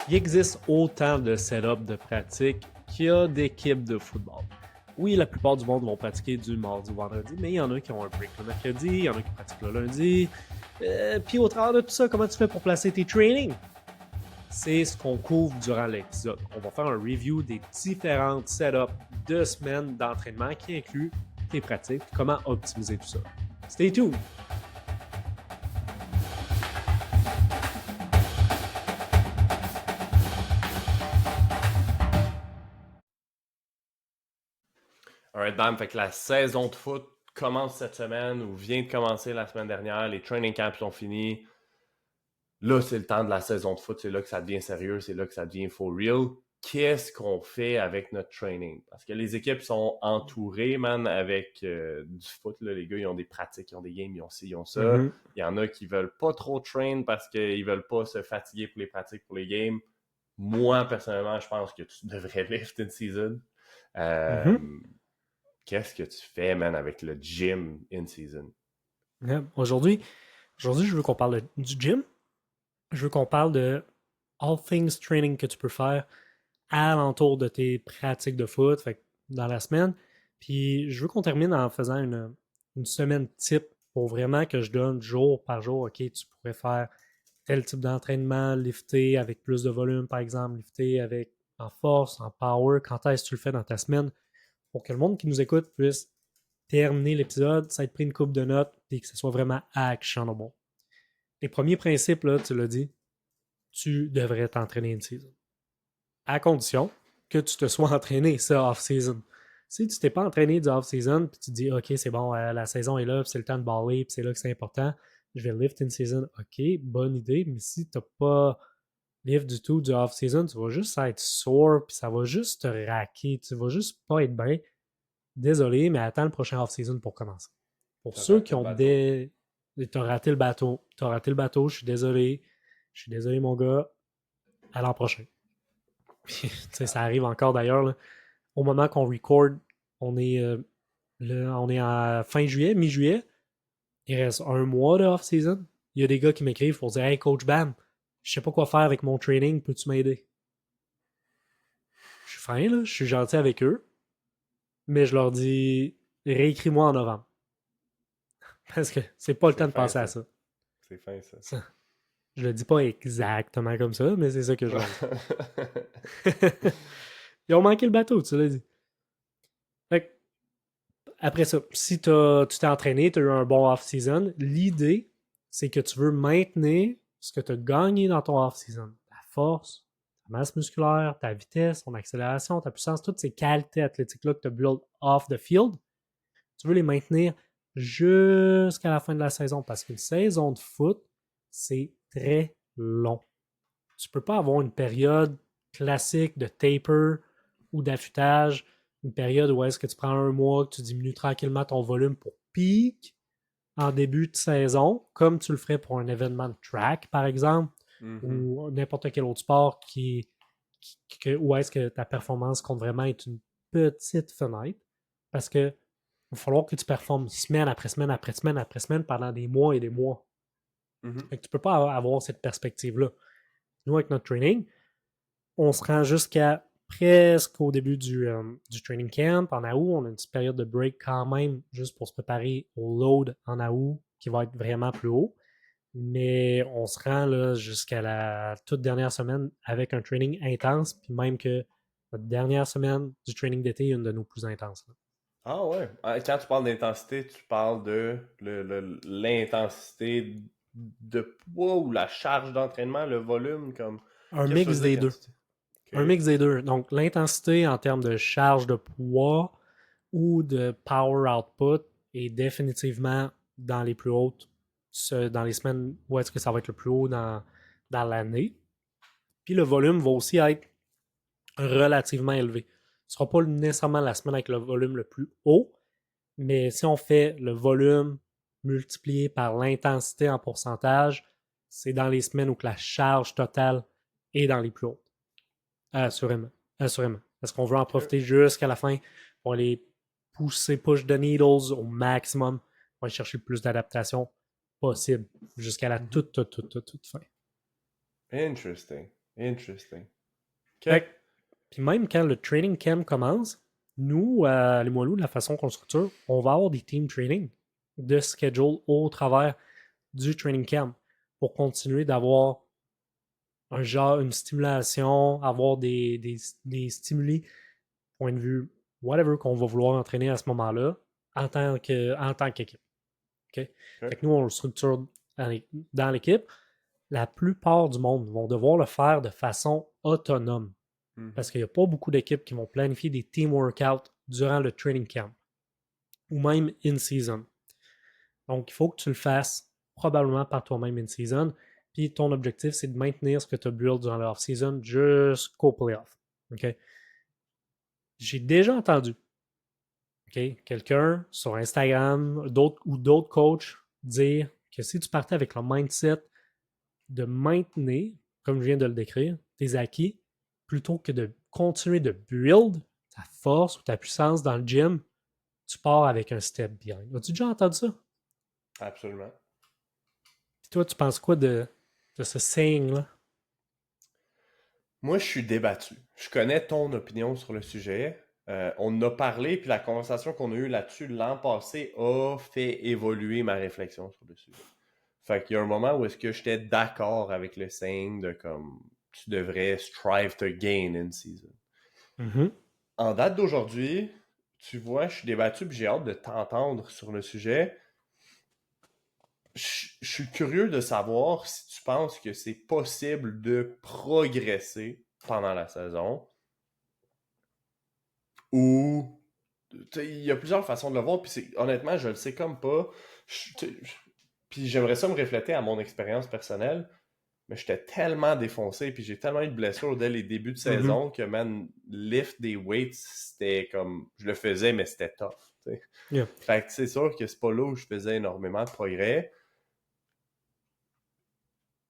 Il existe autant de setups de pratique qu'il y a d'équipes de football. Oui, la plupart du monde vont pratiquer du mardi au vendredi, mais il y en a qui ont un break le mercredi, il y en a qui pratiquent le lundi. Puis au travers de tout ça, comment tu fais pour placer tes trainings? C'est ce qu'on couvre durant l'épisode. On va faire un review des différentes setups de semaines d'entraînement qui incluent tes pratiques et comment optimiser tout ça. Stay tuned! Alright, bam, fait que la saison de foot commence cette semaine ou vient de commencer la semaine dernière. Les training camps sont finis. Là, c'est le temps de la saison de foot. C'est là que ça devient sérieux. C'est là que ça devient for real. Qu'est-ce qu'on fait avec notre training? Parce que les équipes sont entourées, man, avec du foot. Là. Les gars, ils ont des pratiques, ils ont des games, ils ont ci, ils ont ça. Mm-hmm. Il y en a qui veulent pas trop train parce qu'ils veulent pas se fatiguer pour les pratiques, pour les games. Moi, personnellement, je pense que tu devrais lift in season. Qu'est-ce que tu fais, man, avec le gym in season? Yeah. Aujourd'hui, je veux qu'on parle du gym. Je veux qu'on parle de all things training que tu peux faire alentour de tes pratiques de foot, fait que dans la semaine. Puis je veux qu'on termine en faisant une semaine type pour vraiment que je donne jour par jour, OK, tu pourrais faire tel type d'entraînement, lifter avec plus de volume, par exemple, lifter avec en force, en power, quand est-ce que tu le fais dans ta semaine, pour que le monde qui nous écoute puisse terminer l'épisode, ça ait pris une coupe de notes et que ce soit vraiment actionable. Les premiers principes, là, tu l'as dit, tu devrais t'entraîner une season. À condition que tu te sois entraîné ça off-season. Si tu t'es pas entraîné du off-season, puis tu te dis, OK, c'est bon, la saison est là, puis c'est le temps de baller, puis c'est là que c'est important, je vais lift in season. OK, bonne idée, mais si tu n'as pas lift du tout du off-season, tu vas juste être sore, puis ça va juste te raquer, tu vas juste pas être bien. Désolé, mais attends le prochain off-season pour commencer. Pour ceux qui ont des. T'as raté le bateau. T'as raté le bateau, je suis désolé. Je suis désolé, mon gars. À l'an prochain. Puis, ça arrive encore d'ailleurs. Là. Au moment qu'on record, on est, on est en fin juillet, mi-juillet. Il reste un mois de off-season. Il y a des gars qui m'écrivent pour dire Hey, Coach Bam, je sais pas quoi faire avec mon training, peux-tu m'aider? Je suis fin, là, je suis gentil avec eux. Mais je leur dis réécris-moi en novembre. Parce que c'est pas le temps de penser à ça. C'est fin, ça. Je le dis pas exactement comme ça, mais c'est ça que je leur dis. Ils ont manqué le bateau, tu l'as dit. Fait que, après ça, si tu t'es entraîné, tu as eu un bon off-season, l'idée, c'est que tu veux maintenir ce que tu as gagné dans ton off-season. Ta force, ta masse musculaire, ta vitesse, ton accélération, ta puissance, toutes ces qualités athlétiques-là que tu as build off the field, tu veux les maintenir jusqu'à la fin de la saison parce qu'une saison de foot, c'est très long. Tu ne peux pas avoir une période classique de taper ou d'affûtage, une période où est-ce que tu prends un mois, que tu diminues tranquillement ton volume pour peak en début de saison, comme tu le ferais pour un événement de track, par exemple, ou n'importe quel autre sport où est-ce que ta performance compte vraiment être une petite fenêtre. Parce que il va falloir que tu performes semaine après semaine après semaine après semaine pendant des mois et des mois. Fait que tu ne peux pas avoir cette perspective-là. Nous, avec notre training, on se rend jusqu'à presque au début du training camp. En août, on a une petite période de break quand même, juste pour se préparer au load en août, qui va être vraiment plus haut. Mais on se rend là, jusqu'à la toute dernière semaine avec un training intense, puis même que notre dernière semaine du training d'été est une de nos plus intenses. Là. Ah ouais. Quand tu parles d'intensité, tu parles de l'intensité de poids ou la charge d'entraînement, le volume, comme. Un Qu'est-ce que tu mix veux des dire deux. quand Un mix des deux. Donc, l'intensité en termes de charge de poids ou de power output est définitivement dans les plus hautes, dans les semaines où est-ce que ça va être le plus haut dans l'année. Puis le volume va aussi être relativement élevé. Ce ne sera pas nécessairement la semaine avec le volume le plus haut, mais si on fait le volume multiplié par l'intensité en pourcentage, c'est dans les semaines où la charge totale est dans les plus hautes. Assurément. Assurément. Parce qu'on veut en profiter jusqu'à la fin pour aller pousser, push the needles au maximum pour aller chercher le plus d'adaptation possible jusqu'à la toute fin. Interesting. Interesting. Fait OK. que- Puis même quand le training camp commence, nous, à Limoilou, de la façon qu'on structure, on va avoir des team training de schedule au travers du training camp pour continuer d'avoir un genre, une stimulation, avoir des stimuli, point de vue, whatever qu'on va vouloir entraîner à ce moment-là, en tant qu'équipe. OK? Fait OK. que nous, on le structure dans l'équipe. La plupart du monde vont devoir le faire de façon autonome Mhm. parce qu'il n'y a pas beaucoup d'équipes qui vont planifier des team workouts durant le training camp ou même in-season. Donc, il faut que tu le fasses probablement par toi-même in-season. Puis ton objectif, c'est de maintenir ce que tu as build durant loff season jusqu'au playoff. OK? J'ai déjà entendu quelqu'un sur Instagram ou d'autres coachs dire que si tu partais avec le mindset de maintenir, comme je viens de le décrire, tes acquis, plutôt que de continuer de build ta force ou ta puissance dans le gym, tu pars avec un step behind. As-tu déjà entendu ça? Absolument. Puis toi, tu penses quoi de ce saying-là? Moi, je suis débattu. Je connais ton opinion sur le sujet. On en a parlé, puis la conversation qu'on a eue là-dessus l'an passé a fait évoluer ma réflexion sur le sujet. Fait qu'il y a un moment où est-ce que j'étais d'accord avec le saying de comme tu devrais strive to gain in season. Mhm. En date d'aujourd'hui, tu vois, je suis débattu puis j'ai hâte de t'entendre sur le sujet. Je suis curieux de savoir si tu penses que c'est possible de progresser pendant la saison ou il y a plusieurs façons de le voir, puis honnêtement, je le sais comme pas. Puis j'aimerais ça me refléter à mon expérience personnelle, mais j'étais tellement défoncé, puis j'ai tellement eu de blessures dès les débuts de Mhm. saison que, man, lift des weights, c'était comme. Je le faisais, mais c'était tough. T'sais. Yeah. Fait que c'est sûr que c'est pas là où je faisais énormément de progrès,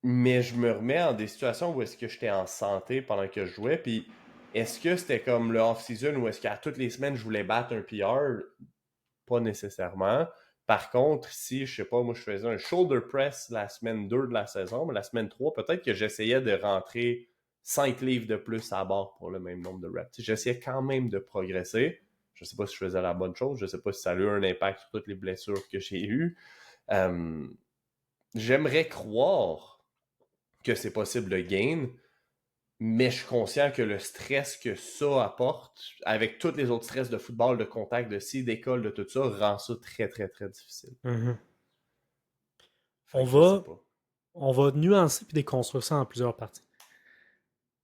mais je me remets en des situations où est-ce que j'étais en santé pendant que je jouais, puis est-ce que c'était comme le off-season où est-ce qu'à toutes les semaines je voulais battre un PR? Pas nécessairement. Par contre, si, je sais pas, moi je faisais un shoulder press la semaine 2 de la saison, mais la semaine 3, peut-être que j'essayais de rentrer 5 livres de plus à bord pour le même nombre de reps. J'essayais quand même de progresser. Je sais pas si je faisais la bonne chose, je sais pas si ça a eu un impact sur toutes les blessures que j'ai eues. Euh, J'aimerais croire que c'est possible de gain, mais je suis conscient que le stress que ça apporte, avec tous les autres stress de football, de contact, de ci, d'école, de tout ça, rend ça très, très, très difficile. Mhm. Fait On que je sais va, pas. on va nuancer et déconstruire ça en plusieurs parties.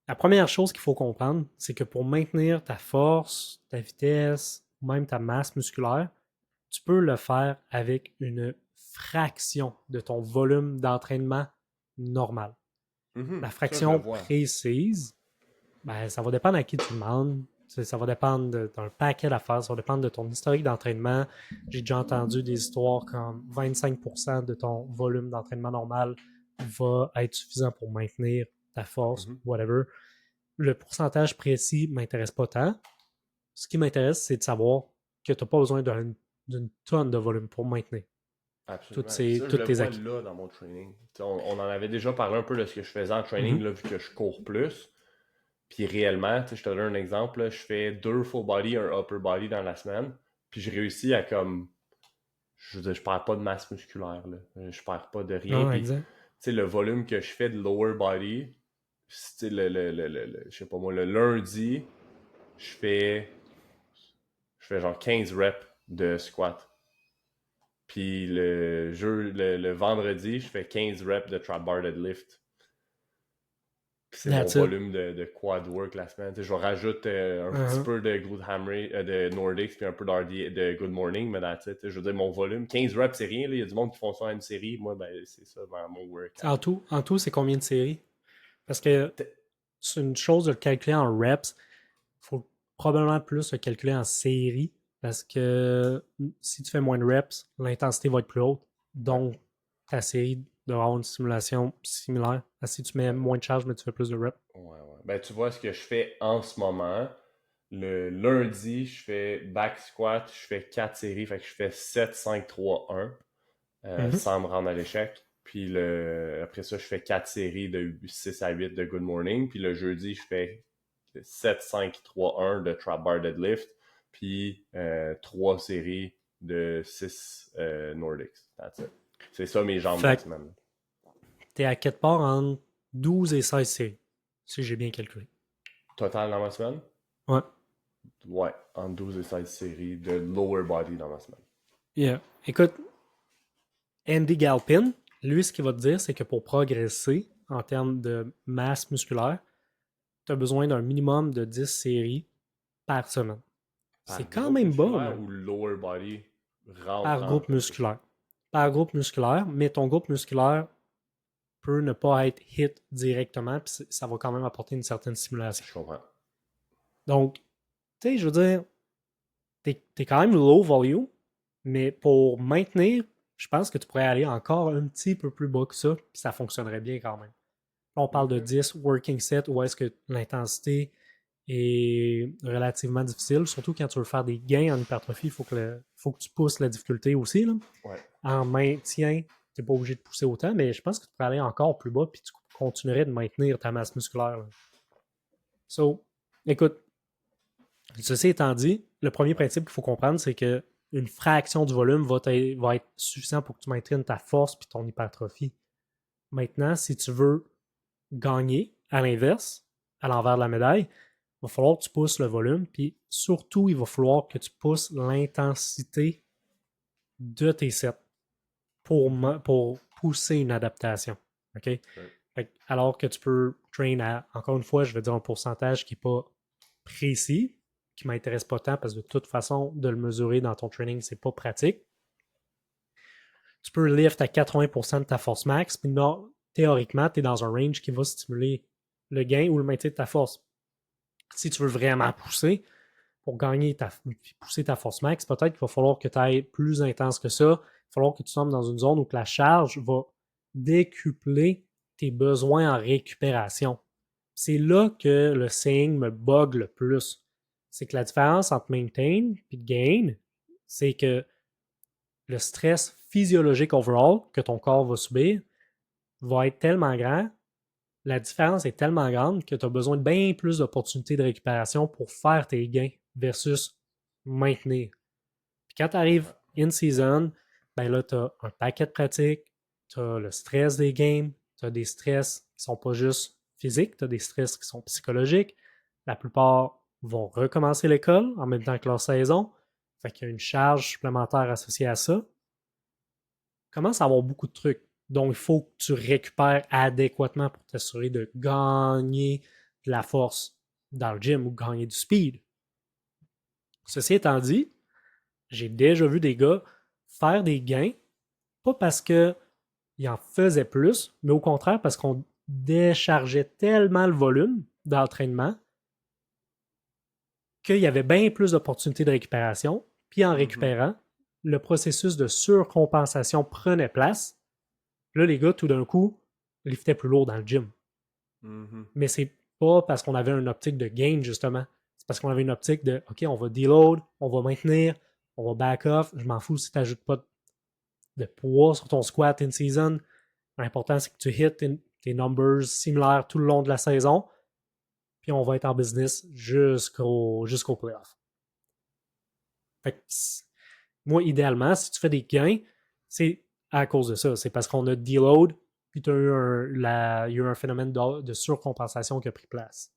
La première chose qu'il faut comprendre, c'est que pour maintenir ta force, ta vitesse, ou même ta masse musculaire, tu peux le faire avec une fraction de ton volume d'entraînement normal. La Ça, je le fraction vois. précise, ben, ça va dépendre à qui tu demandes. Ça va dépendre d'un paquet d'affaires, ça va dépendre de ton historique d'entraînement. J'ai déjà entendu des histoires comme 25% de ton volume d'entraînement normal va être suffisant pour maintenir ta force, Mhm. whatever. Le pourcentage précis ne m'intéresse pas tant. Ce qui m'intéresse, c'est de savoir que tu n'as pas besoin d'une tonne de volume pour maintenir Absolument. Puis ça, je tous le tes vois acquis. là dans mon training. On en avait déjà parlé un peu de ce que je faisais en training, Mhm. là, vu que je cours plus. Puis réellement, je te donne un exemple, là, je fais 2 full body, un upper body dans la semaine. Puis je réussis à comme. Je veux dire, je perds pas de masse musculaire, là. Je perds pas de rien. Non, Puis, exact. le volume que je fais de lower body, je sais pas moi, le lundi, je fais, je fais genre 15 reps de squat. Puis le vendredi, je fais 15 reps de trap bar deadlift. Puis c'est mon That's it. volume de quad work la semaine. Je rajoute un petit Uh-huh. peu de glute hammer, de Nordics, puis un peu de good morning, mais that's it. Je veux dire, mon volume, 15 reps, c'est rien. Il y a du monde qui font ça à une série. Moi, ben, c'est ça, mon workout. En tout, c'est combien de séries? Parce que c'est une chose de le calculer en reps. Il faut probablement plus le calculer en séries. Parce que si tu fais moins de reps, l'intensité va être plus haute. Ouais, Donc, ta série devra avoir une stimulation similaire à si tu mets ouais, moins de charge, mais tu fais plus de reps. ouais, ouais. Ben, tu vois ce que je fais en ce moment. Le lundi, je fais back squat, je fais 4 séries, fait que je fais 7, 5, 3, 1, Mhm. sans me rendre à l'échec. Puis après ça, je fais 4 séries de 6 à 8 de Good Morning. Puis le jeudi, je fais 7, 5, 3, 1 de Trap Bar Deadlift. Puis 3 séries de 6 Nordics. That's it. C'est ça mes jambes de la semaine. T'es à quelque part entre 12 et 16 séries, si j'ai bien calculé. Total dans ma semaine? Ouais. Ouais, entre 12 et 16 séries de lower body dans ma semaine. Yeah. Écoute, Andy Galpin, lui, ce qu'il va te dire, c'est que pour progresser en termes de masse musculaire, tu as besoin d'un minimum de 10 séries par semaine. C'est quand même bas, là. Ou lower body rentre Par groupe musculaire. Par groupe musculaire, mais ton groupe musculaire peut ne pas être hit directement, puis ça va quand même apporter une certaine stimulation. Je comprends. Donc, tu sais, je veux dire, t'es quand même low volume, mais pour maintenir, je pense que tu pourrais aller encore un petit peu plus bas que ça, puis ça fonctionnerait bien quand même. Là, on parle de 10 working sets où est-ce que l'intensité est relativement difficile, surtout quand tu veux faire des gains en hypertrophie, il faut que tu pousses la difficulté aussi. Là. Ouais. En maintien, tu n'es pas obligé de pousser autant, mais je pense que tu pourrais aller encore plus bas puis tu continuerais de maintenir ta masse musculaire. Là. So, écoute, ceci étant dit, le premier principe qu'il faut comprendre, c'est que une fraction du volume va être suffisant pour que tu maintiennes ta force et ton hypertrophie. Maintenant, si tu veux gagner, à l'inverse, à l'envers de la médaille, il va falloir que tu pousses le volume, puis surtout, il va falloir que tu pousses l'intensité de tes sets pour pousser une adaptation. OK? Ouais. Alors que tu peux train à, encore une fois, je vais dire un pourcentage qui n'est pas précis, qui ne m'intéresse pas tant parce que de toute façon, de le mesurer dans ton training, c'est pas pratique. Tu peux lift à 80% de ta force max, puis non, théoriquement, tu es dans un range qui va stimuler le gain ou le maintien de ta force. Si tu veux vraiment pousser, pour gagner pousser ta force max, peut-être qu'il va falloir que tu ailles plus intense que ça. Il va falloir que tu tombes dans une zone où la charge va décupler tes besoins en récupération. C'est là que le saying me bug le plus. C'est que la différence entre maintain et gain, c'est que le stress physiologique overall que ton corps va subir va être tellement grand, la différence est tellement grande que tu as besoin de bien plus d'opportunités de récupération pour faire tes gains versus maintenir. Puis quand tu arrives in-season, ben là, tu as un paquet de pratiques, tu as le stress des games, tu as des stress qui ne sont pas juste physiques, tu as des stress qui sont psychologiques. La plupart vont recommencer l'école en même temps que leur saison. Fait qu'il y a une charge supplémentaire associée à ça. Commence à avoir beaucoup de trucs. Donc, il faut que tu récupères adéquatement pour t'assurer de gagner de la force dans le gym ou gagner du speed. Ceci étant dit, j'ai déjà vu des gars faire des gains, pas parce qu'ils en faisaient plus, mais au contraire parce qu'on déchargeait tellement le volume d'entraînement qu'il y avait bien plus d'opportunités de récupération. Puis en récupérant, le processus de surcompensation prenait place. Là, les gars, tout d'un coup, liftaient plus lourd dans le gym. Mais c'est pas parce qu'on avait une optique de gain, justement. C'est parce qu'on avait une optique de OK, on va deload, on va maintenir, on va back off. Je m'en fous si tu n'ajoutes pas de poids sur ton squat in season. L'important, c'est que tu hits tes numbers similaires tout le long de la saison. Puis on va être en business jusqu'au playoff. Fait que, moi, idéalement, si tu fais des gains, c'est à cause de ça. C'est parce qu'on a deload, puis il y a eu un phénomène de surcompensation qui a pris place.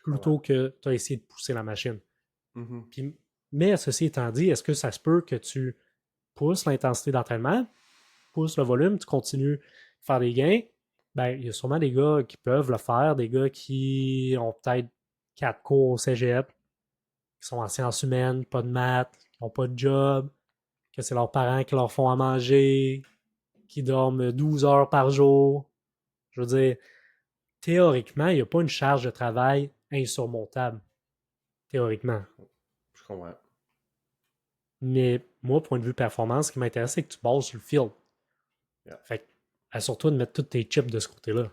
Plutôt que tu as essayé de pousser la machine. Puis, mais ceci étant dit, est-ce que ça se peut que tu pousses l'intensité d'entraînement, pousses le volume, tu continues de faire des gains? Ben, il y a sûrement des gars qui peuvent le faire, des gars qui ont peut-être 4 cours au cégep, qui sont en sciences humaines, pas de maths, qui n'ont pas de job, que c'est leurs parents qui leur font à manger, qui dorment 12 heures par jour. Je veux dire, théoriquement, il n'y a pas une charge de travail insurmontable. Théoriquement. Je comprends. Mais moi, point de vue performance, ce qui m'intéresse, c'est que tu bases sur le field. Yeah. Fait que, assure-toi de mettre tous tes chips de ce côté-là.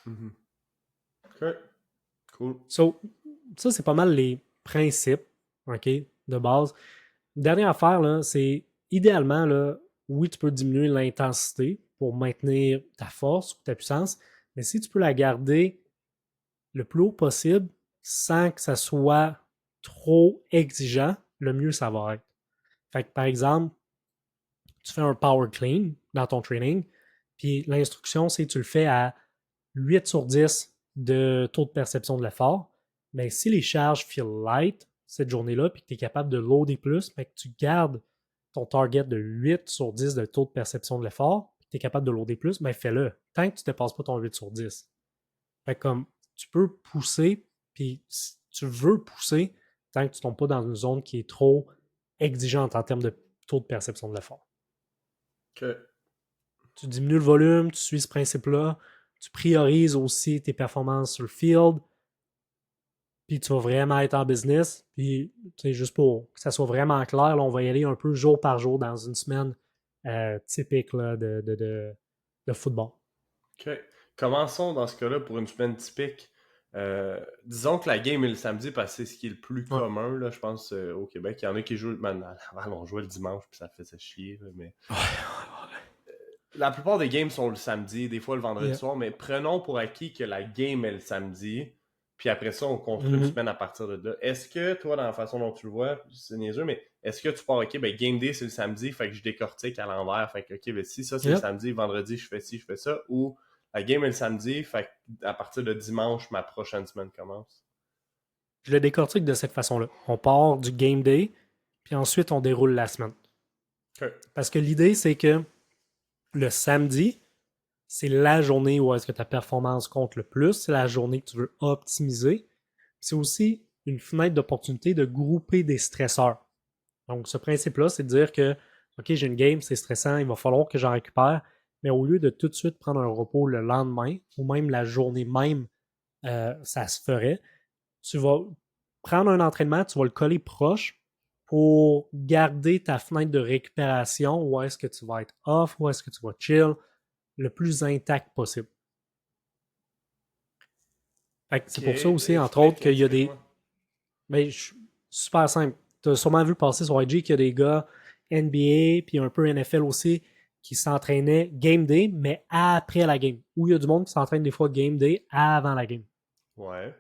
OK. Cool. So, ça, c'est pas mal les principes, OK, de base. Dernière affaire, là, c'est idéalement, là, oui, tu peux diminuer l'intensité pour maintenir ta force ou ta puissance, mais si tu peux la garder le plus haut possible sans que ça soit trop exigeant, le mieux ça va être. Fait que par exemple, tu fais un power clean dans ton training, puis l'instruction, c'est que tu le fais à 8 sur 10 de taux de perception de l'effort. Mais si les charges feel light cette journée-là, puis que tu es capable de loader plus, mais que tu gardes ton target de 8 sur 10 de taux de perception de l'effort, puis que tu es capable de loader plus, mais fais-le. Tant que tu ne dépasses pas ton 8 sur 10. Fait que comme tu peux pousser, puis si tu veux pousser, tant que tu ne tombes pas dans une zone qui est trop exigeante en termes de taux de perception de l'effort. OK. Tu diminues le volume, tu suis ce principe-là, tu priorises aussi tes performances sur le field, puis tu vas vraiment être en business. Puis, juste pour que ça soit vraiment clair, là, on va y aller un peu jour par jour dans une semaine typique là, de football. OK. Commençons dans ce cas-là pour une semaine typique. Disons que la game est le samedi parce que c'est ce qui est le plus Ouais. commun, là, je pense, au Québec. Il y en a qui jouent. Man, on jouait le dimanche, puis ça faisait chier. Là, mais la plupart des games sont le samedi, des fois le vendredi soir, mais prenons pour acquis que la game est le samedi, puis après ça, on construit une semaine à partir de là. Est-ce que, toi, dans la façon dont tu le vois, c'est niaiseux, mais est-ce que tu pars, OK, ben game day, c'est le samedi, fait que je décortique à l'envers, fait que, OK, ben si ça, c'est le samedi, vendredi, je fais ci, je fais ça, ou la game est le samedi, fait que à partir de dimanche, ma prochaine semaine commence? Je le décortique de cette façon-là. On part du game day, puis ensuite on déroule la semaine. Okay. Parce que l'idée, c'est que le samedi, c'est la journée où est-ce que ta performance compte le plus, c'est la journée que tu veux optimiser. C'est aussi une fenêtre d'opportunité de grouper des stresseurs. Donc, ce principe-là, c'est de dire que, OK, j'ai une game, c'est stressant, il va falloir que j'en récupère, mais au lieu de tout de suite prendre un repos le lendemain, ou même la journée même, ça se ferait, tu vas prendre un entraînement, tu vas le coller proche pour garder ta fenêtre de récupération, où est-ce que tu vas être off, où est-ce que tu vas chill, le plus intact possible. Fait que c'est pour ça aussi, entre autres, qu'il y a des. Mais super simple. Tu as sûrement vu passer sur IG qu'il y a des gars NBA puis un peu NFL aussi qui s'entraînaient game day, mais après la game. Ou il y a du monde qui s'entraîne des fois game day avant la game. Ouais.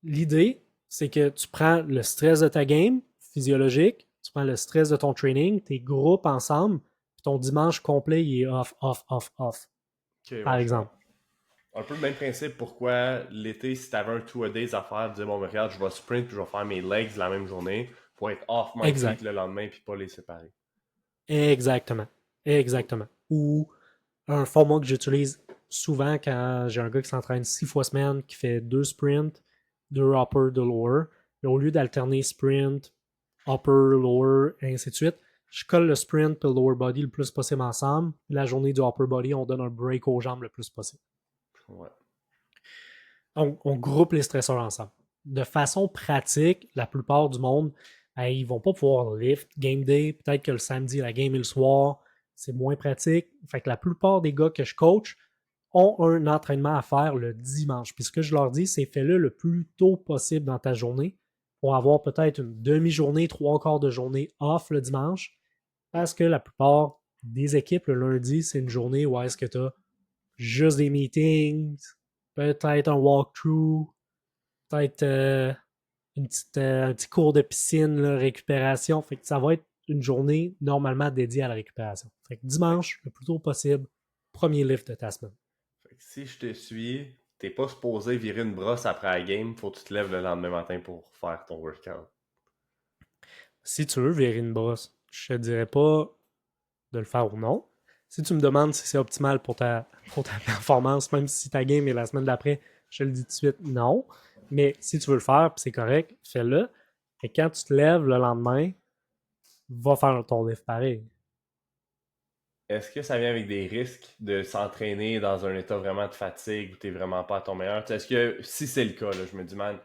L'idée, c'est que tu prends le stress de ta game physiologique, tu prends le stress de ton training, tes groupes ensemble, puis ton dimanche complet, il est off, off, off, off. Okay, par exemple. Un peu le même principe pourquoi l'été, si tu avais un 2-a-days à faire, tu disais, bon, mais regarde, je vais sprint puis je vais faire mes legs la même journée pour être off my feet le lendemain puis pas les séparer. Exactement. Exactement. Ou un format que j'utilise souvent quand j'ai un gars qui s'entraîne 6 fois semaine, qui fait 2 sprints, 2 upper, 2 lower. Mais au lieu d'alterner sprint, upper, lower, et ainsi de suite, je colle le sprint et le lower body le plus possible ensemble. La journée du upper body, on donne un break aux jambes le plus possible. Ouais. On groupe les stresseurs ensemble. De façon pratique, la plupart du monde, ils vont pas pouvoir lift game day. Peut-être que le samedi, la game est le soir. C'est moins pratique. Fait que la plupart des gars que je coach ont un entraînement à faire le dimanche. Puis ce que je leur dis, c'est fais-le le plus tôt possible dans ta journée pour avoir peut-être une demi-journée, 3/4 de journée off le dimanche. Parce que la plupart des équipes, le lundi, c'est une journée où est-ce que tu as juste des meetings, peut-être un walkthrough, peut-être un petit cours de piscine, là, récupération. Fait que ça va être une journée normalement dédiée à la récupération. Fait que dimanche, le plus tôt possible, premier lift de ta semaine. Fait que si je te suis, t'es pas supposé virer une brosse après la game, faut que tu te lèves le lendemain matin pour faire ton workout. Si tu veux virer une brosse, je te dirais pas de le faire ou non. Si tu me demandes si c'est optimal pour ta performance, même si ta game est la semaine d'après, je te le dis tout de suite, non. Mais si tu veux le faire, c'est correct, fais-le. Et quand tu te lèves le lendemain, va faire ton lift pareil. Est-ce que ça vient avec des risques de s'entraîner dans un état vraiment de fatigue où t'es vraiment pas à ton meilleur? Est-ce que, si c'est le cas, là, je me dis, man,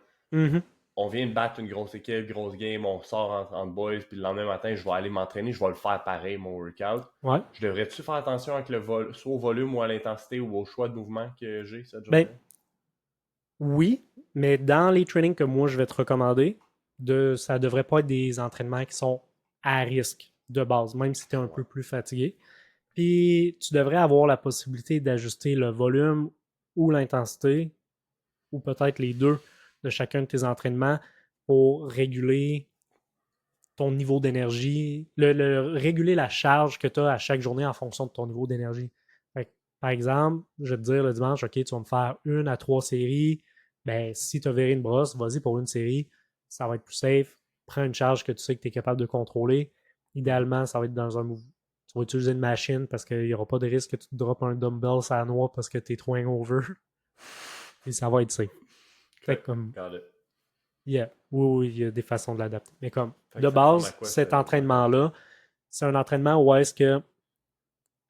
on vient de battre une grosse équipe, grosse game, on sort entre boys, puis le lendemain matin, je vais aller m'entraîner, je vais le faire pareil, mon workout. Ouais. Je devrais-tu faire attention avec soit au volume ou à l'intensité ou au choix de mouvement que j'ai cette journée? Oui, mais dans les trainings que moi je vais te recommander, ça ne devrait pas être des entraînements qui sont à risque de base, même si tu es un peu plus fatigué. Puis tu devrais avoir la possibilité d'ajuster le volume ou l'intensité, ou peut-être les deux de chacun de tes entraînements pour réguler ton niveau d'énergie, réguler la charge que tu as à chaque journée en fonction de ton niveau d'énergie. Par exemple, je vais te dire le dimanche, OK, tu vas me faire 1 à 3 séries. Ben, si tu as verré une brosse, vas-y pour une série. Ça va être plus safe. Prends une charge que tu sais que tu es capable de contrôler. Idéalement, ça va être dans un mouvement. Tu vas utiliser une machine parce qu'il n'y aura pas de risque que tu te droppes un dumbbell sur la noix parce que tu es trop hangover. Et ça va être safe. Fait comme, yeah, oui, il y a des façons de l'adapter. Mais comme, de base, cet entraînement-là, c'est un entraînement où est-ce que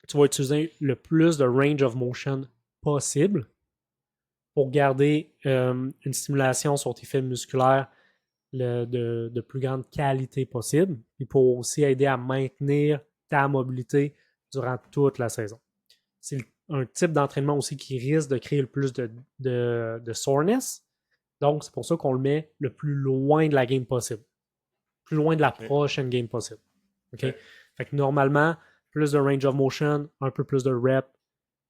tu vas utiliser le plus de range of motion possible pour garder une stimulation sur tes fibres musculaires de plus grande qualité possible, et pour aussi aider à maintenir ta mobilité durant toute la saison. C'est un type d'entraînement aussi qui risque de créer le plus de soreness. Donc, c'est pour ça qu'on le met le plus loin de la game possible. Plus loin de la prochaine game possible. OK? Fait que normalement, plus de range of motion, un peu plus de rep,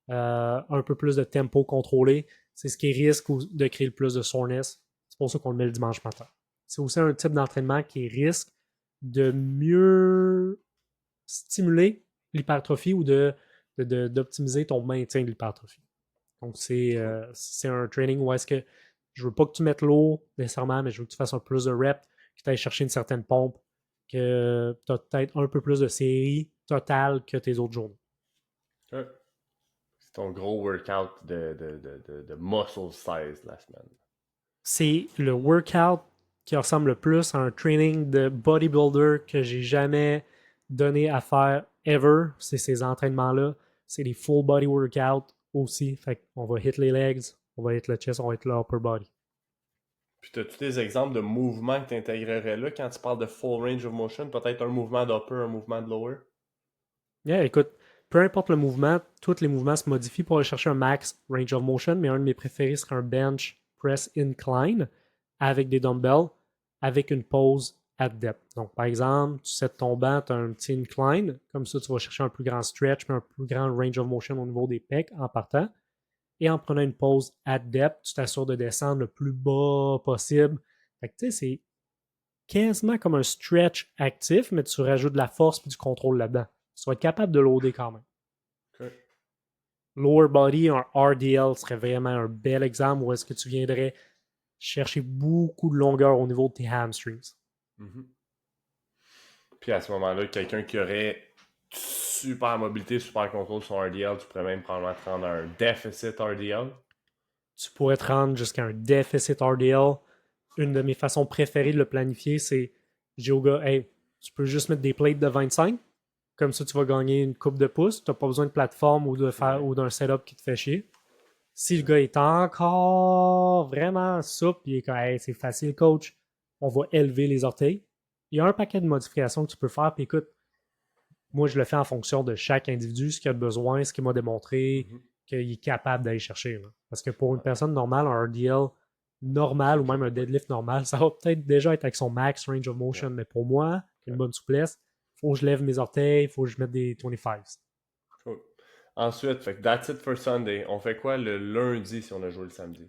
un peu plus de tempo contrôlé, c'est ce qui risque de créer le plus de soreness. C'est pour ça qu'on le met le dimanche matin. C'est aussi un type d'entraînement qui risque de mieux stimuler l'hypertrophie ou d'optimiser ton maintien de l'hypertrophie. Donc, c'est un training où est-ce que je veux pas que tu mettes l'eau nécessairement, mais je veux que tu fasses un peu plus de reps, que tu ailles chercher une certaine pompe, que tu as peut-être un peu plus de séries totales que tes autres journées. C'est ton gros workout de muscle size la semaine. C'est le workout qui ressemble le plus à un training de bodybuilder que j'ai jamais donné à faire ever. C'est ces entraînements-là. C'est des full body workouts aussi. Fait qu'on va hit les legs, on va hit le chest, on va hit le upper body. Puis, as-tu des exemples de mouvements que tu intégrerais là quand tu parles de full range of motion? Peut-être un mouvement d'upper, un mouvement de lower? Yeah, écoute, peu importe le mouvement, tous les mouvements se modifient pour aller chercher un max range of motion, mais un de mes préférés serait un bench press incline avec des dumbbells, avec une pause at depth. Donc, par exemple, tu sets ton banc, tu as un petit incline, comme ça, tu vas chercher un plus grand stretch, mais un plus grand range of motion au niveau des pecs en partant. Et en prenant une pause at depth, tu t'assures de descendre le plus bas possible. Fait que, tu sais, c'est quasiment comme un stretch actif, mais tu rajoutes de la force et du contrôle là-dedans. Tu vas être capable de loader quand même. Okay. Lower body, un RDL serait vraiment un bel exemple où est-ce que tu viendrais chercher beaucoup de longueur au niveau de tes hamstrings. Mm-hmm. Puis à ce moment-là, quelqu'un qui aurait super mobilité, super contrôle sur un RDL, tu pourrais même probablement te rendre à un déficit RDL. Tu pourrais te rendre jusqu'à un déficit RDL. Une de mes façons préférées de le planifier, c'est j'ai au gars, hey, tu peux juste mettre des plates de 25. Comme ça, tu vas gagner une coupe de pouces. Tu n'as pas besoin de plateforme ou d'un setup qui te fait chier. Si le gars est encore vraiment souple, il est comme hey, c'est facile, coach, on va élever les orteils. Il y a un paquet de modifications que tu peux faire. Puis écoute, moi, je le fais en fonction de chaque individu, ce qu'il a besoin, ce qu'il m'a démontré, qu'il est capable d'aller chercher. Là. Parce que pour une personne normale, un RDL normal ou même un deadlift normal, ça va peut-être déjà être avec son max range of motion. Mais pour moi, une bonne souplesse, il faut que je lève mes orteils, il faut que je mette des 25s. Cool. Ensuite, fait que that's it for Sunday. On fait quoi le lundi si on a joué le samedi?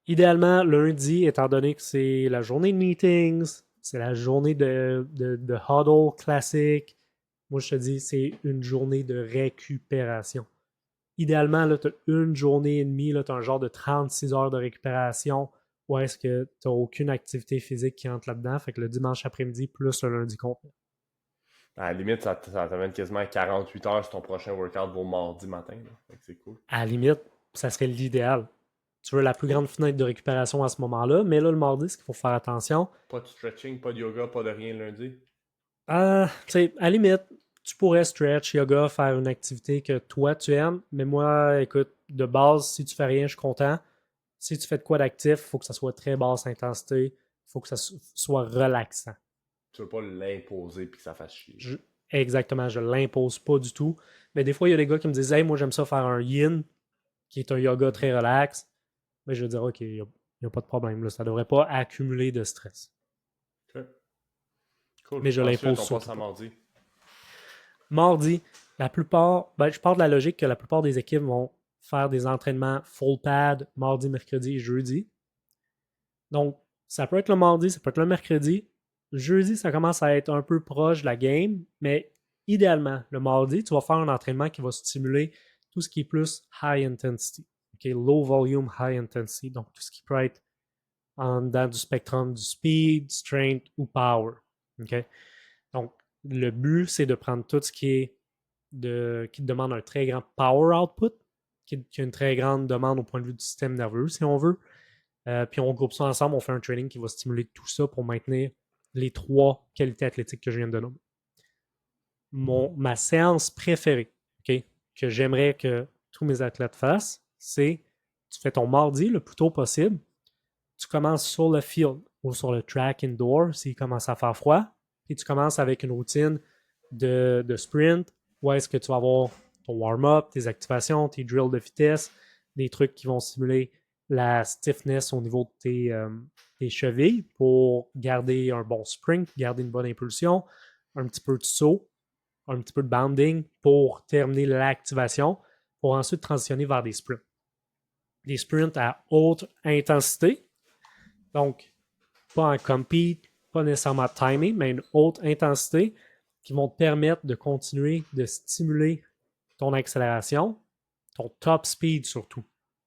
Idéalement, lundi, étant donné que c'est la journée de meetings, c'est la journée de huddle classique, moi je te dis, c'est une journée de récupération. Idéalement, tu as une journée et demie, tu as un genre de 36 heures de récupération où est-ce que tu n'as aucune activité physique qui entre là-dedans. Fait que le dimanche après-midi plus le lundi complet. À la limite, ça t'amène quasiment à 48 heures si ton prochain workout va au mardi matin. Fait que c'est cool. À la limite, ça serait l'idéal. Tu veux la plus grande fenêtre de récupération à ce moment-là, mais là, le mardi, ce qu'il faut faire attention. Pas de stretching, pas de yoga, pas de rien le lundi? Tu sais, à la limite, tu pourrais stretch, yoga, faire une activité que toi, tu aimes, mais moi, écoute, de base, si tu fais rien, je suis content. Si tu fais de quoi d'actif, il faut que ça soit très basse intensité, il faut que ça soit relaxant. Tu veux pas l'imposer puis que ça fasse chier. Exactement, je ne l'impose pas du tout. Mais des fois, il y a des gars qui me disent hey, moi, j'aime ça faire un yin, qui est un yoga très relax. Mais je vais dire OK, il n'y a pas de problème. Là, ça ne devrait pas accumuler de stress. Okay. Cool. Mais je Ensuite, l'impose on surtout passe à mardi. mardi, la plupart, je pars de la logique que la plupart des équipes vont faire des entraînements full pad mardi, mercredi et jeudi. Donc, ça peut être le mardi, ça peut être le mercredi. Jeudi, ça commence à être un peu proche de la game, mais idéalement, le mardi, tu vas faire un entraînement qui va stimuler tout ce qui est plus high intensity. Okay? Low volume, high intensity. Donc, tout ce qui peut être en dedans du spectrum du speed, strength ou power. Okay? Donc, le but, c'est de prendre tout ce qui te demande un très grand power output, qui a une très grande demande au point de vue du système nerveux, si on veut. Puis on groupe ça ensemble, on fait un training qui va stimuler tout ça pour maintenir les 3 qualités athlétiques que je viens de nommer. Ma séance préférée, okay, que j'aimerais que tous mes athlètes fassent, c'est tu fais ton mardi le plus tôt possible, tu commences sur le field ou sur le track indoor s'il commence à faire froid, puis tu commences avec une routine de sprint où est-ce que tu vas avoir ton warm-up, tes activations, tes drills de vitesse, des trucs qui vont stimuler la stiffness au niveau de tes chevilles pour garder un bon sprint, garder une bonne impulsion, un petit peu de saut, un petit peu de bounding pour terminer l'activation, pour ensuite transitionner vers des sprints. Des sprints à haute intensité, donc pas en compete, pas nécessairement timing, mais une haute intensité qui vont te permettre de continuer de stimuler ton accélération, ton top speed surtout.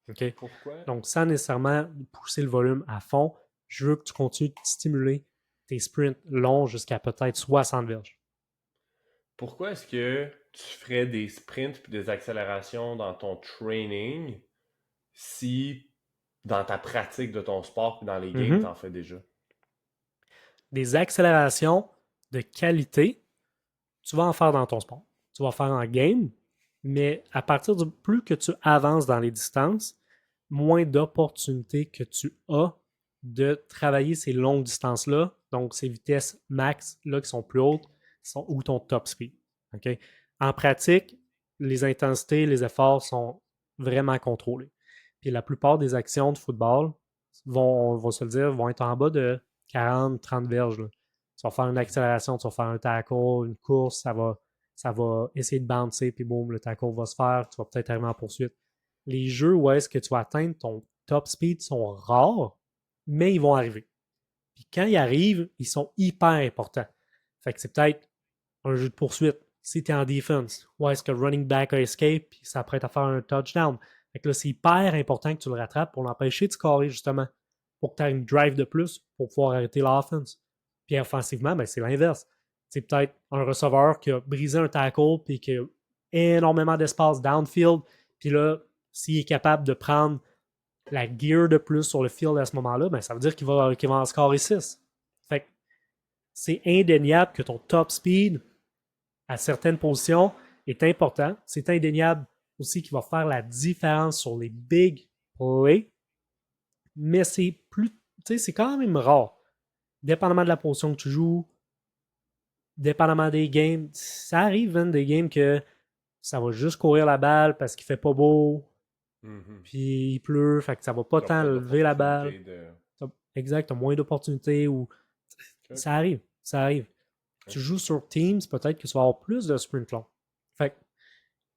Okay? Pourquoi? Donc, sans nécessairement pousser le volume à fond, je veux que tu continues de stimuler tes sprints longs jusqu'à peut-être 60 verges. Pourquoi est-ce que tu ferais des sprints et des accélérations dans ton training si dans ta pratique de ton sport et dans les games, tu en fais déjà? Des accélérations de qualité, tu vas en faire dans ton sport. Tu vas faire en game, mais à partir du plus que tu avances dans les distances, moins d'opportunités que tu as de travailler ces longues distances-là, donc ces vitesses max là, qui sont plus hautes, ou ton top speed. Okay? En pratique, les intensités, les efforts sont vraiment contrôlés. Puis la plupart des actions de football on va se le dire, vont être en bas de 40-30 verges. Là. Tu vas faire une accélération, tu vas faire un tackle, une course, ça va essayer de bouncer, puis boum, le tackle va se faire, tu vas peut-être arriver en poursuite. Les jeux où est-ce que tu vas atteindre ton top speed sont rares, mais ils vont arriver. Puis quand ils arrivent, ils sont hyper importants. Fait que c'est peut-être un jeu de poursuite. Si tu es en defense, où est-ce que le running back a escape, puis ça prête à faire un touchdown. Fait que là, c'est hyper important que tu le rattrapes pour l'empêcher de scorer, justement. Pour que tu aies une drive de plus pour pouvoir arrêter l'offense. Puis offensivement, ben, c'est l'inverse. C'est peut-être un receveur qui a brisé un tackle puis qui a énormément d'espace downfield. Puis là, s'il est capable de prendre la gear de plus sur le field à ce moment-là, ben, ça veut dire qu'il va en scorer 6. Fait que c'est indéniable que ton top speed à certaines positions est important. C'est indéniable aussi qu'il va faire la différence sur les big plays, mais c'est plus, tu sais, c'est quand même rare. Dépendamment de la position que tu joues, dépendamment des games, ça arrive, hein, des games que ça va juste courir la balle parce qu'il fait pas beau, puis il pleut, fait que ça va pas tant lever la balle. Exact, t'as moins d'opportunités ou ça arrive, ça arrive. Tu joues sur Teams, peut-être que tu vas avoir plus de sprint long. Fait que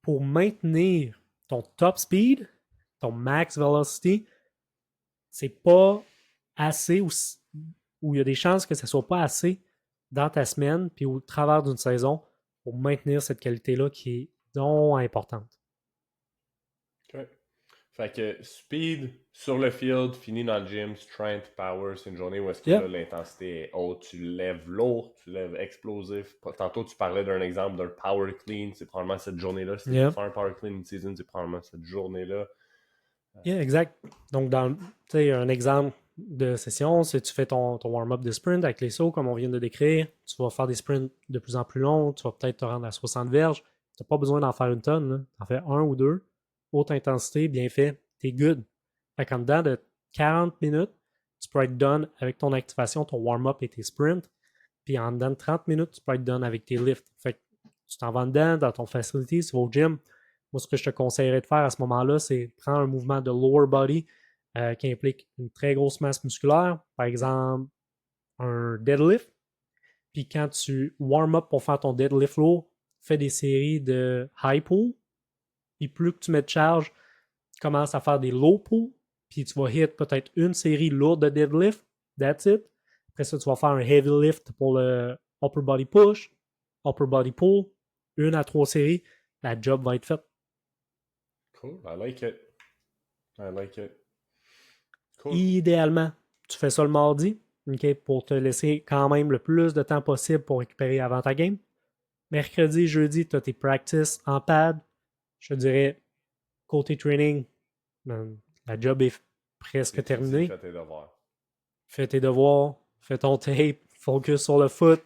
pour maintenir ton top speed, ton max velocity, c'est pas assez ou il y a des chances que ce soit pas assez dans ta semaine puis au travers d'une saison pour maintenir cette qualité-là qui est donc importante. Okay. Fait que speed sur le field, fini dans le gym, strength, power, c'est une journée où est-ce que là, l'intensité est haute, tu lèves lourd, tu lèves explosif. Tantôt, tu parlais d'un exemple d'un power clean, c'est probablement cette journée-là. Si tu fais un power clean une season, c'est probablement cette journée-là. Exact. Donc, dans un exemple de session, c'est tu fais ton warm-up de sprint avec les sauts, comme on vient de décrire. Tu vas faire des sprints de plus en plus longs. Tu vas peut-être te rendre à 60 verges. Tu n'as pas besoin d'en faire une tonne. Tu en fais un ou deux. Haute intensité, bien fait. T'es good. Fait qu'en dedans de 40 minutes, tu peux être done avec ton activation, ton warm-up et tes sprints. Puis en dedans de 30 minutes, tu peux être done avec tes lifts. Fait que tu t'en vas dedans, dans ton facility, tu vas au gym. Moi, ce que je te conseillerais de faire à ce moment-là, c'est prendre un mouvement de lower body qui implique une très grosse masse musculaire, par exemple un deadlift. Puis quand tu warm up pour faire ton deadlift lourd, fais des séries de high pull, puis plus que tu mets de charge, tu commences à faire des low pull, puis tu vas hit peut-être une série lourde de deadlift, that's it. Après ça, tu vas faire un heavy lift pour le upper body push, upper body pull, 1 à 3 séries, la job va être faite. Cool, I like it. I like it. Cool. Idéalement, tu fais ça le mardi, okay, pour te laisser quand même le plus de temps possible pour récupérer avant ta game. Mercredi, jeudi, tu as tes practices en pad. Je te dirais, côté training, la job est presque terminée. Fais tes devoirs. Fais tes devoirs, fais ton tape, focus sur le foot.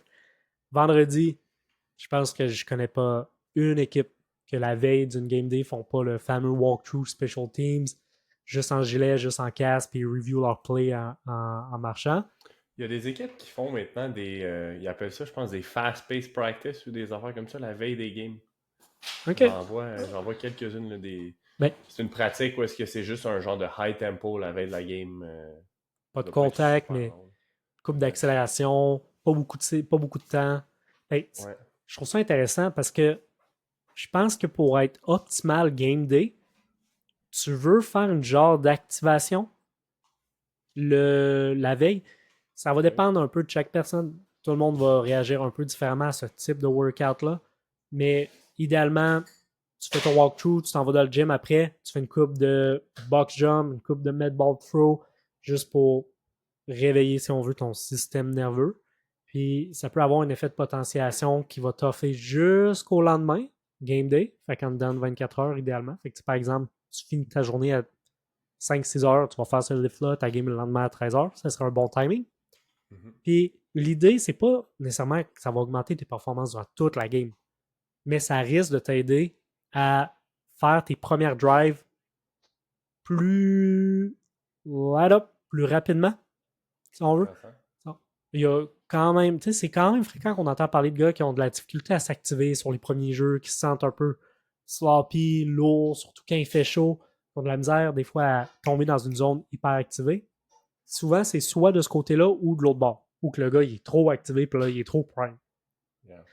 Vendredi, je pense que je connais pas une équipe que la veille d'une game day font pas le fameux walkthrough special teams, juste en gilet, juste en casque, puis review leur play en marchant. Il y a des équipes qui font maintenant des... ils appellent ça, je pense, des fast-paced practice ou des affaires comme ça la veille des games. OK. J'en vois quelques-unes. Là, Ben, c'est une pratique où est-ce que c'est juste un genre de high tempo la veille de la game. pas de contact, mais coupe d'accélération, pas beaucoup de temps. Ben, ouais. Je trouve ça intéressant parce que je pense que pour être optimal game day, tu veux faire une genre d'activation la veille. Ça va dépendre un peu de chaque personne. Tout le monde va réagir un peu différemment à ce type de workout-là. Mais idéalement, tu fais ton walkthrough, tu t'en vas dans le gym après, tu fais une coupe de box jump, une coupe de med ball throw, juste pour réveiller, si on veut, ton système nerveux. Puis ça peut avoir un effet de potentiation qui va t'offrir jusqu'au lendemain, game day, fait qu'en dedans de 24 heures idéalement. Fait que par exemple, tu finis ta journée à 5-6 heures, tu vas faire ce lift-là, ta game le lendemain à 13 heures, ça sera un bon timing. Mm-hmm. Puis l'idée, c'est pas nécessairement que ça va augmenter tes performances durant toute la game, mais ça risque de t'aider à faire tes premières drives plus light up, plus rapidement, si on veut. Il y a quand même, tu sais, c'est quand même fréquent qu'on entend parler de gars qui ont de la difficulté à s'activer sur les premiers jeux, qui se sentent un peu sloppy, lourds, surtout quand il fait chaud, qui ont de la misère des fois à tomber dans une zone hyper activée. Souvent, c'est soit de ce côté-là ou de l'autre bord, ou que le gars il est trop activé, puis là, il est trop prime. Yeah.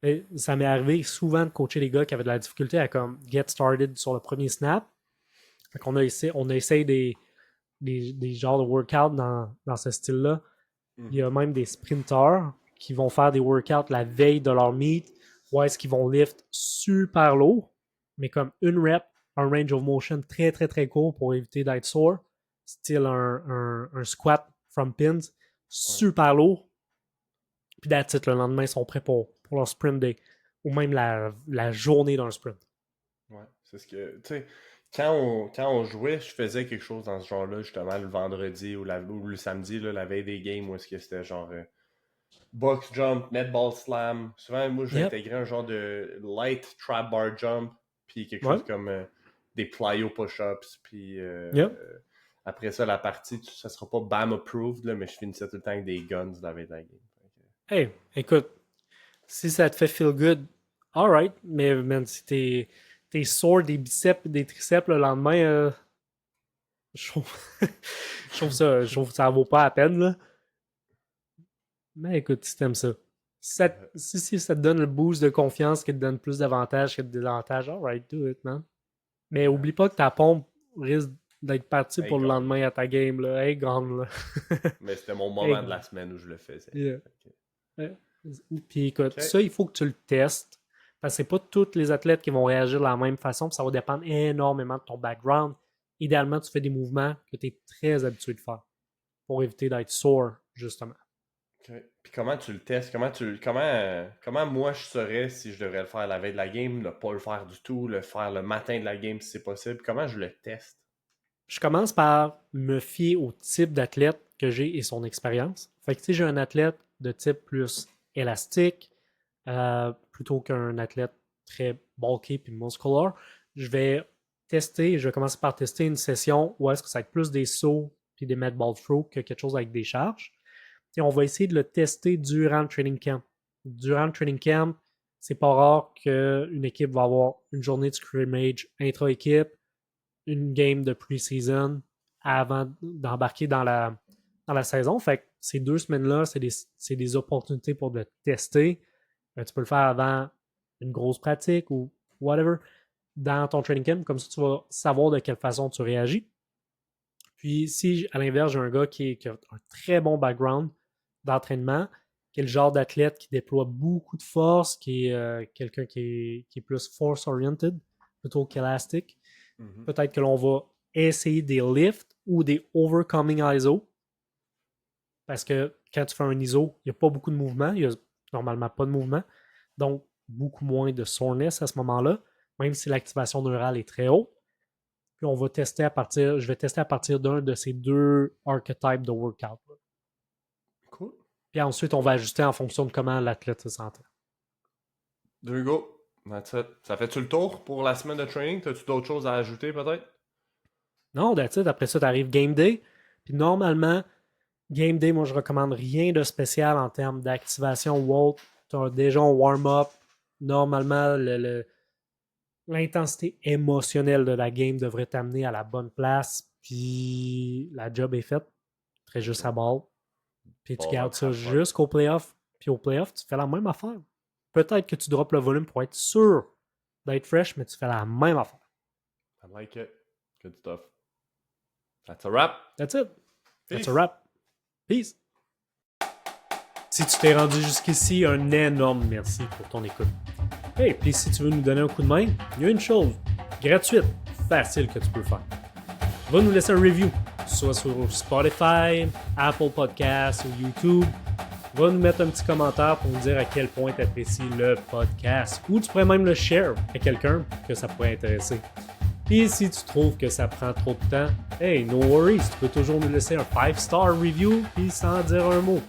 Et ça m'est arrivé souvent de coacher des gars qui avaient de la difficulté à comme get started sur le premier snap. Fait qu'on a essayé des genres de workouts dans ce style-là. Il y a même des sprinters qui vont faire des workouts la veille de leur meet, ou est-ce qu'ils vont lift super lourd, mais comme une rep, un range of motion très très très court pour éviter d'être sore, style un squat from pins, super lourd. Puis that's it, le lendemain, ils sont prêts pour leur sprint day, ou même la journée d'un sprint. Ouais, c'est ce que, tu sais, quand on jouait, je faisais quelque chose dans ce genre-là, justement, le vendredi ou le samedi, là, la veille des games, où est-ce que c'était genre box jump, net ball slam. Souvent, moi, j'ai intégré un genre de light trap bar jump, puis quelque chose comme des plyo push-ups, puis après ça, la partie, ça sera pas BAM approved, là, mais je finissais tout le temps avec des guns la veille de la game. Hey, écoute, si ça te fait feel good, alright, mais man, si t'es sore des biceps et des triceps le lendemain, je trouve que ça vaut pas la peine, là. Mais écoute, si t'aimes ça. Si ça te donne le boost de confiance qui te donne plus d'avantages que de désavantages, alright, do it, man. Mais oublie pas que ta pompe risque d'être partie pour le lendemain à ta game, là. Hey, grande, là. Mais c'était mon moment de la semaine où je le faisais. Yeah. Okay. Puis écoute, ça, il faut que tu le testes. Parce que c'est pas tous les athlètes qui vont réagir de la même façon. Puis ça va dépendre énormément de ton background. Idéalement, tu fais des mouvements que tu es très habitué de faire pour éviter d'être sore, justement. Okay. Puis comment tu le testes? Comment moi je saurais si je devrais le faire la veille de la game, ne pas le faire du tout, le faire le matin de la game si c'est possible? Comment je le teste? Je commence par me fier au type d'athlète que j'ai et son expérience. Fait que si j'ai un athlète de type plus élastique, plutôt qu'un athlète très bulky puis muscular, je vais commencer par tester une session où est-ce que ça va être plus des sauts puis des med ball throw que quelque chose avec des charges. Et on va essayer de le tester durant le training camp. Durant le training camp, c'est pas rare qu'une équipe va avoir une journée de scrimmage intra-équipe, une game de pre-season avant d'embarquer dans la saison. Fait que ces 2 semaines-là, c'est des opportunités pour le tester. Tu peux le faire avant une grosse pratique ou whatever dans ton training camp. Comme ça, tu vas savoir de quelle façon tu réagis. Puis si, à l'inverse, j'ai un gars qui a un très bon background d'entraînement, qui est le genre d'athlète qui déploie beaucoup de force, qui est quelqu'un qui est plus force-oriented plutôt qu'élastique, peut-être que l'on va essayer des lifts ou des overcoming ISO. Parce que quand tu fais un ISO, il n'y a pas beaucoup de mouvement. Il n'y a normalement pas de mouvement. Donc, beaucoup moins de soreness à ce moment-là, même si l'activation neurale est très haute. Puis je vais tester à partir d'un de ces deux archetypes de workout. Cool. Puis ensuite, on va ajuster en fonction de comment l'athlète se sentait. There you go. That's it. Ça fait-tu le tour pour la semaine de training? T'as-tu d'autres choses à ajouter peut-être? Non, that's it. Après ça, tu arrives game day. Puis normalement, game day, moi, je recommande rien de spécial en termes d'activation ou autre. Tu as déjà un warm-up. Normalement, l'intensité émotionnelle de la game devrait t'amener à la bonne place. Puis la job est faite. Très juste à balle. Puis tu gardes ça jusqu'au playoff. Puis au playoff, tu fais la même affaire. Peut-être que tu droppes le volume pour être sûr d'être fresh, mais tu fais la même affaire. I like it. Good stuff. That's a wrap. That's it. That's a wrap. Peace. Si tu t'es rendu jusqu'ici, un énorme merci pour ton écoute. Hey, puis si tu veux nous donner un coup de main, il y a une chose gratuite, facile que tu peux faire. Va nous laisser un review, soit sur Spotify, Apple Podcasts ou YouTube. Va nous mettre un petit commentaire pour nous dire à quel point tu apprécies le podcast. Ou tu pourrais même le share à quelqu'un que ça pourrait intéresser. Puis si tu trouves que ça prend trop de temps, hey, no worries, tu peux toujours nous laisser un 5-star review puis sans dire un mot.